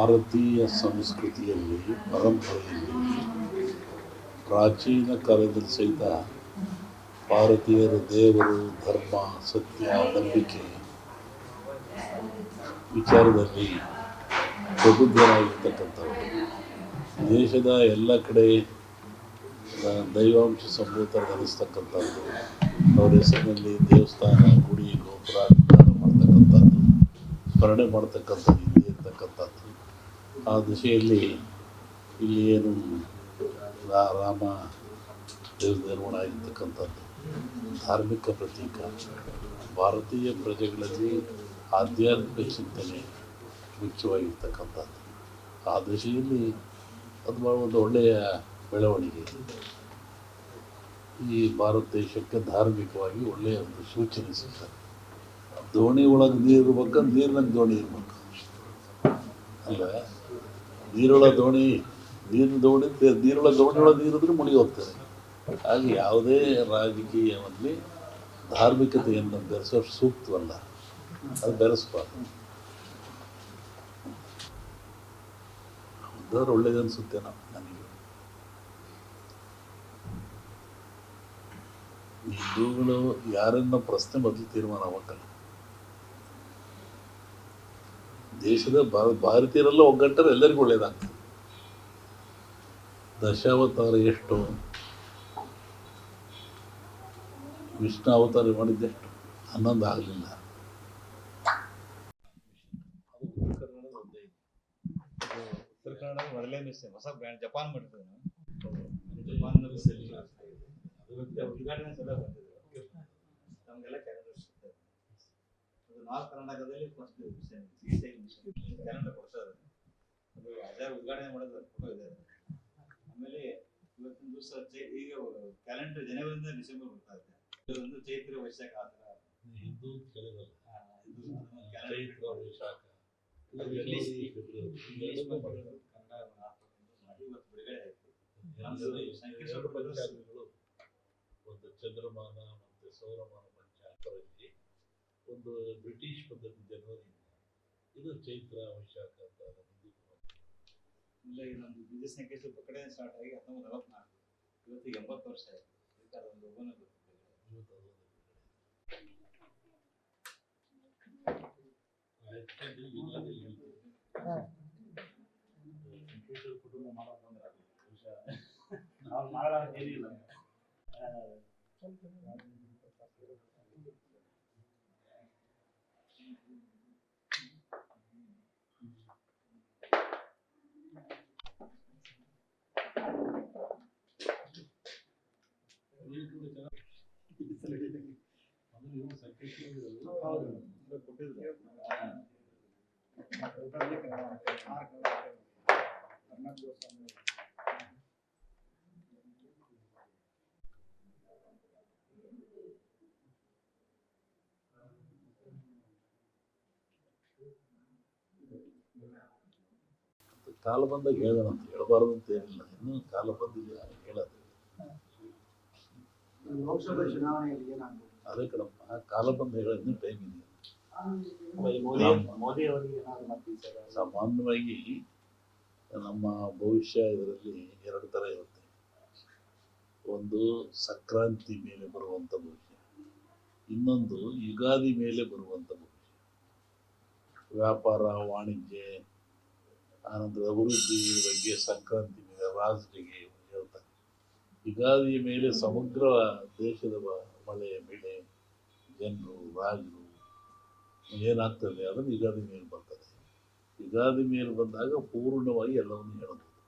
ಭಾರತೀಯ ಸಂಸ್ಕೃತಿಯಲ್ಲಿ ಪರಂಪರೆಯಲ್ಲಿ ಪ್ರಾಚೀನ ಕಾಲದಲ್ಲಿ ಸಹಿತ ಭಾರತೀಯರ ದೇವರು ಧರ್ಮ ಸತ್ಯ ನಂಬಿಕೆ ವಿಚಾರದಲ್ಲಿ ಪ್ರಬುದ್ಧರಾಗಿರ್ತಕ್ಕಂಥವ್ರು. ದೇಶದ ಎಲ್ಲ ಕಡೆ ದೈವಾಂಶ ಸಂಭೂತರನ್ನಿಸ್ತಕ್ಕಂಥದ್ದು, ಅವರ ಹೆಸರಿನಲ್ಲಿ ದೇವಸ್ಥಾನ ಗುಡಿ ಗೋಪುರ ಮಾಡ್ತಕ್ಕಂಥದ್ದು, ಸ್ಮರಣೆ ಮಾಡ್ತಕ್ಕಂಥದ್ದು ಇಲ್ಲೇ ಇರ್ತಕ್ಕಂಥದ್ದು. ಆ ದಿಶೆಯಲ್ಲಿ ಇಲ್ಲಿ ಏನು ರಾಮ ದೇವ ನಿರ್ಮಾಣ ಆಗಿರ್ತಕ್ಕಂಥದ್ದು ಧಾರ್ಮಿಕ ಪ್ರತೀಕ. ಭಾರತೀಯ ಪ್ರಜೆಗಳಲ್ಲಿ ಆಧ್ಯಾತ್ಮಿಕ ಚಿಂತನೆ ಮುಖ್ಯವಾಗಿರ್ತಕ್ಕಂಥದ್ದು. ಆ ದಿಶೆಯಲ್ಲಿ ಅದು ಒಂದು ಒಳ್ಳೆಯ ಬೆಳವಣಿಗೆ. ಈ ಭಾರತ ದೇಶಕ್ಕೆ ಧಾರ್ಮಿಕವಾಗಿ ಒಳ್ಳೆಯ ಒಂದು ಸೂಚನೆ ಸಿಗ್ತದೆ. ದೋಣಿ ಒಳಗೆ ನೀರು ಇರ್ಬೇಕು, ನೀರಿನಾಗ ದೋಣಿ ಇರ್ಬೇಕು ಅಲ್ಲ. ನೀರೊಳಗೆ ದೋಣಿ ನೀರೊಳಗೆ ನೀರಿದ್ರೆ ಮುಳುಗಿ ಹೋಗ್ತದೆ. ಹಾಗೆ ಯಾವುದೇ ರಾಜಕೀಯದಲ್ಲಿ ಧಾರ್ಮಿಕತೆಯನ್ನು ಬೆರೆಸೋ ಸೂಕ್ತವಲ್ಲ, ಅದು ಬೆರೆಸ್ಬಾರ್ದು. ಉದ್ದಾರ ಒಳ್ಳೇದು ಅನಿಸುತ್ತೆ ನನಗೆ. ಹಿಂದೂಗಳು ಯಾರನ್ನ ಪ್ರಶ್ನೆ ಮೊದಲು ತೀರ್ಮಾನ ಆಗಲ್ಲ. ದೇಶದ ಭಾರತೀಯರೆಲ್ಲ ಒಗ್ಗಟ್ಟರೆ ಎಲ್ಲರಿಗೂ ಒಳ್ಳೇದಾಗ್ತದೆ. ದಶಾವತಾರ ಎಷ್ಟು, ವಿಷ್ಣು ಅವತಾರ ಮಾಡಿದ್ದೆಷ್ಟು, 11 ಆಗಲಿಲ್ಲ. ಉತ್ತರ ಕನ್ನಡ ಮೊದಲೇ ಹೊಸ ಬ್ರ್ಯಾಂಡ್ ಜಪಾನ್ ಮಾಡಿದ್ರು. ಉದ್ಘಾಟನೆ ಸಲ ಬಂದಿದ್ರು ನಮಗೆಲ್ಲ ಕ್ಯಾಲೆಂಡರ್ ಸಿಗ್ತದೆ. ಅದು ನಾರ್ತ್ ಕರ್ನಾಟಕದಲ್ಲಿ ಫಸ್ಟ್ ಕ್ಯಾಲೆಂಡರ್ ಕೊಡ್ತಾರೆ. ಅದು ಅದೇ ಉದ್ಘಾಟನೆ ಮಾಡೋದು ಫೋಟೋ ಇದೆ. ಆಮೇಲೆ ಇವತ್ತಿನ ದಿವಸ ಈಗ ಕ್ಯಾಲೆಂಡರ್ ಜನವರಿಂದ ಡಿಸೆಂಬರ್ ಬರ್ತಾ ಇದೆ. ಒಂದು ಚೈತ್ರ ವೈಶಾಖ ಆ ಥರ ಹಿಂದೂ ಕೇಳಿದಲ್ಲ, ಚೈತ್ರ ವೈಶಾಖ ಕನ್ನಡ ಮಾಡಿ ಇವತ್ತು ಬಿಡುಗಡೆ ಆಯಿತು. ಎರಡು ಪಂಚಾಂಗಗಳು, ಒಂದು ಚಂದ್ರಮಾನ ಮತ್ತು ಸೌರಮಾನ ಪಂಚಾಂಗದಲ್ಲಿ ಒಂದು ಬ್ರಿಟಿಷ್ ಪದ್ಧತಿ ಜನವರಿಯಿಂದ, ಇದು ಚೈತ್ರ ವೈಶಾಖ ಅಂತ ಇಲ್ಲ. ಈಗ ನಮ್ಮದು ಬೀಜ ಸಂಕೇಶ್ವರ ಕಡೆ ಸ್ಟಾರ್ಟ್ ಆಗಿ 1944, ಇವತ್ತಿಗೆ 80 ವರ್ಷ ಆಯಿತು. ಇದಕ್ಕೆ ಅದೊಂದು ಒಬ್ಬನ ಕುಟುಂಬ ಮಾಡೋದಂದ್ರೆ ನಾವು ಮಾಡೋದೇನಿಲ್ಲ. ಕಾಲ ಬಂದಾಗ ಹೇಳೋಣ ಅಂತ, ಹೇಳಬಾರ್ದು ಅಂತ ಏನಿಲ್ಲ. ಇನ್ನೂ ಕಾಲ ಬಂದಿಲ್ಲ, ಹೇಳೋದು. ಲೋಕಸಭಾ ಚುನಾವಣೆಯಲ್ಲಿ ಏನಾಗ್ಬೋದು ಅದೇ ಕಣಪ್ಪ, ಕಾಲ ಬಂದು ಹೇಳೋ ಇನ್ನೂ ಟೈಮ್ ಇದೆ. ಮೋದಿ ಅವರಿಗೆ ಸಾಮಾನ್ಯವಾಗಿ ನಮ್ಮ ಭವಿಷ್ಯ ಇದರಲ್ಲಿ 2 ಥರ ಇರುತ್ತೆ. ಒಂದು ಸಂಕ್ರಾಂತಿ ಮೇಲೆ ಬರುವಂಥ ಭವಿಷ್ಯ, ಇನ್ನೊಂದು ಯುಗಾದಿ ಮೇಲೆ ಬರುವಂಥ ಭವಿಷ್ಯ. ವ್ಯಾಪಾರ ವಾಣಿಜ್ಯ ಆನಂತರ ಅಭಿವೃದ್ಧಿ ಬಗ್ಗೆ ಸಂಕ್ರಾಂತಿ ಮೇಲೆ ರಾಜರಿಗೆ ಹೇಳ್ತಾರೆ. ಯುಗಾದಿಯ ಮೇಲೆ ಸಮಗ್ರ ದೇಶದ ಮಳೆ ಬೆಳೆ ಜನರು ರಾಜರು ಏನಾಗ್ತದೆ ಅದನ್ನು ಯುಗಾದಿ ಮೇಲೆ ಬರ್ತದೆ. ಯುಗಾದಿ ಮೇಲೆ ಬಂದಾಗ ಪೂರ್ಣವಾಗಿ ಎಲ್ಲವನ್ನು ಹೇಳಬಹುದು.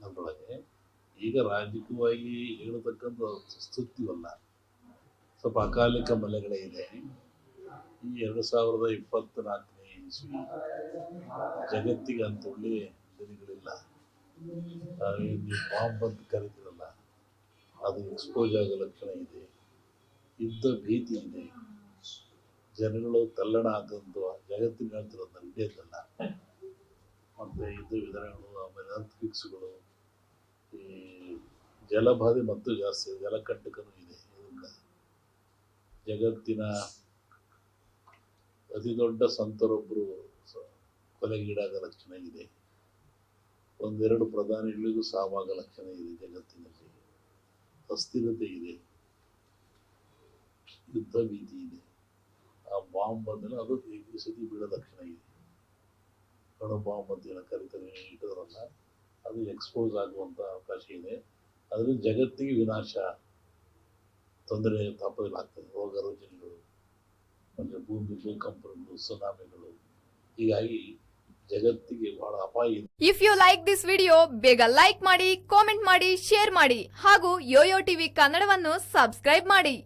ಅದರೊಳಗೆ ಈಗ ರಾಜಕೀಯವಾಗಿ ಹೇಳತಕ್ಕಂಥ ಸ್ತುತಿವಲ್ಲ, ಸ್ವಲ್ಪ ಅಕಾಲಿಕ ಮಳೆಗಳೇ ಇದೆ. ಈ 2024ನೇ ಇಸ್ವಿ ಜಗತ್ತಿಗೆ ಅಂತ ಒಳ್ಳೆಯ ದಿನಗಳಿಲ್ಲ. ನೀವು ಬಾಂಬ್ ಅಂತ ಕರೀತಿರಲ್ಲ, ಅದು ಎಕ್ಸ್ಪೋಸ್ ಆಗೋ ಲಕ್ಷಣ ಇದೆ. ಯುದ್ಧ ಭೀತಿ ಇದೆ. ಜನಗಳು ತಲ್ಲಣ ಆಗಂತ ಜಗತ್ತಿನ ಹೇಳ್ತಿರೋದು ನಡೆಯೋದಲ್ಲ. ಮತ್ತು ಯುದ್ಧ ವಿಧಾನಗಳು, ಆಮೇಲೆ ಅರ್ಥಿಕ್ಸ್ಗಳು, ಈ ಜಲಬಾಧೆ ಮತ್ತು ಜಾಸ್ತಿ, ಜಲಕಂಟಕನೂ ಇದೆ. ಇದರಿಂದ ಜಗತ್ತಿನ ಅತಿ ದೊಡ್ಡ ಸಂತರೊಬ್ಬರು ಕೊಲೆಗೀಡಾಗ ಲಕ್ಷಣ ಇದೆ. ಒಂದೆರಡು ಪ್ರಧಾನಿಗಳಿಗೂ ಸಾವಾಗ ಲಕ್ಷಣ ಇದೆ. ಜಗತ್ತಿನಲ್ಲಿ ಅಸ್ಥಿರತೆ ಇದೆ, ಯುದ್ಧ ಭೀತಿ ಇದೆ. ಆ ಬಾಂಬ್ ಬಂದರೆ ಅದು ಈ ಸತಿ ಬೀಳೋ ಲಕ್ಷಣ ಇದೆ. ಅಣು ಬಾಂಬ್ ಅಂತ ಏನೋ ಕರಿತಾರೆ, ಇಟ್ಟಿದ್ರಲ್ಲ, ಅದು ಎಕ್ಸ್ಪೋಸ್ ಆಗುವಂಥ ಅವಕಾಶ ಇದೆ. ಅದರಿಂದ ಜಗತ್ತಿಗೆ ವಿನಾಶ, ತೊಂದರೆ ತಾಪದಲ್ಲಾಗ್ತದೆ. ರೋಗ ರುಜಿನಗಳು, ಮತ್ತು ಭೂಕಂಪಗಳು, ಸುನಾಮಿಗಳು. ಹೀಗಾಗಿ ಜಗತ್ತಿಗೆ ಬಹಳ ಅಪಾಯ ಇದೆ. If you like this video, ಬೇಗ ಲೈಕ್ ಮಾಡಿ, ಕಾಮೆಂಟ್ ಮಾಡಿ, ಶೇರ್ ಮಾಡಿ ಹಾಗೂ ಯೋಯೋ ಟಿವಿ ಕನ್ನಡವನ್ನು ಸಬ್ಸ್ಕ್ರೈಬ್ ಮಾಡಿ.